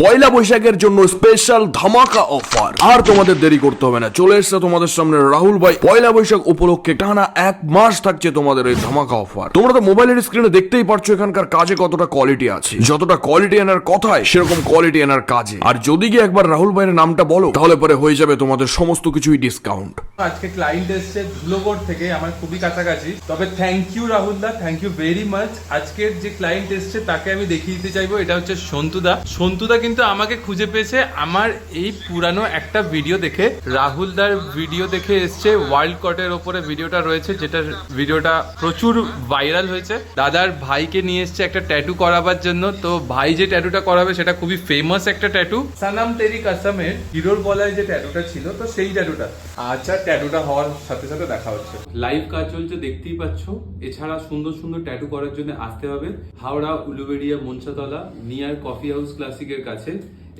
পয়লা বৈশাখের জন্য স্পেশাল ধামাকা অফার। আর তোমাদের দেরি করতে হবে না, চলে এসছে তোমাদের সামনে রাহুল ভাই। পয়লা বৈশাখ উপলক্ষে টানা 1 মাস থাকছে তোমাদের এই ধামাকা অফার। তোমরা তো মোবাইলের স্ক্রিনে দেখতেই পারছো এখানকার কাজে কতটা কোয়ালিটি আছে। যতটা কোয়ালিটি এনার কথায় সেরকম কোয়ালিটি এনার কাজে। আর যদি কি একবার রাহুল ভাইয়ের নামটা বলো তাহলে পরে হয়ে যাবে তোমাদের সমস্ত কিছুই ডিসকাউন্ট। আজকে ক্লায়েন্ট এসছে ধুলোগড় থেকে, আমার খুবই কাছাকাছি। তবে thank you Rahul da, thank you very much. আজকের যে ক্লায়েন্ট এসছে তাকে আমি দেখিয়ে দিতে চাইবো। এটা হচ্ছে সন্তুদা। সন্তুদা কিন্তু আমাকে খুঁজে পেয়েছে আমার এই পুরানো একটা ভিডিও দেখে। রাহুল দার ভিডিও দেখে এসছে, ওয়ার্ল্ড কটের ওপরে ভিডিওটা রয়েছে, যেটা ভিডিওটা প্রচুর ভাইরাল হয়েছে। দাদার ভাইকে নিয়ে এসছে একটা ট্যাটু করাবার জন্য। তো ভাই যে ট্যাটুটা করাবে সেটা খুবই ফেমাস একটা ট্যাটু, সানাম তেরি কাসামের হিরোর বলায় যে ট্যাটুটা ছিল, তো সেই ট্যাটুটা। আচ্ছা, ট্যাটুটা হওয়ার সাথে সাথে দেখা হচ্ছে। লাইভ কাজ চলছে, দেখতেই পাচ্ছ। এছাড়া সুন্দর সুন্দর ট্যাটু করার জন্য আসতে হবে Howrah Uluberia Manasatala near coffee house ক্লাসিকের কাছে।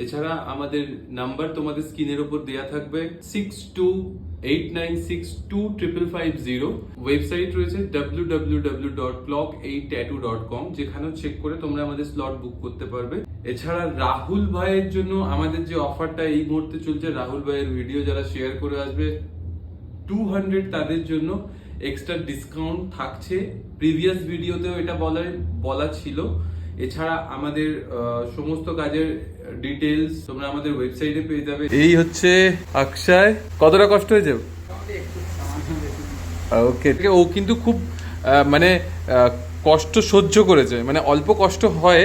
এছাড়া আমাদের নাম্বার তোমাদের স্ক্রিনের উপর দেয়া থাকবে 6289625550। ওয়েবসাইট রয়েছে www.clock8tattoo.com, যেখানেও চেক করে তোমরা আমাদের স্লট বুক করতে পারবে। এছাড়া রাহুল ভাইয়ের জন্য আমাদের যে অফারটা এই মুহূর্তে চলছে, রাহুল ভাইয়ের ভিডিও যারা শেয়ার করে আসবে 200 তাদের জন্য এক্সট্রা ডিসকাউন্ট থাকছে। প্রিভিয়াস ভিডিওতেও এটা বলা ছিল। এছাড়া আমাদের সমস্ত কাজের ডিটেলস তোমরা আমাদের ওয়েবসাইটে পেয়ে যাবে। এই হচ্ছে অক্ষয়। কতটা কষ্ট হয়েছে? ওকে, ও কিন্তু খুব মানে কষ্ট সহ্য করেছে, মানে অল্প কষ্ট হয়,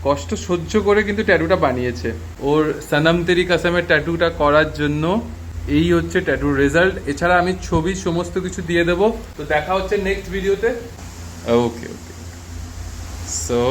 কষ্ট সহ্য করে কিন্তু ট্যাটুটা বানিয়েছে। ওর সানাম তেরি কাসামের ট্যাটুটা করার জন্য এই হচ্ছে ট্যাটুর রেজাল্ট। এছাড়া আমি ছবি সমস্ত কিছু দিয়ে দেবো। তো দেখা হচ্ছে নেক্সট ভিডিওতে। ওকে ওকে, সো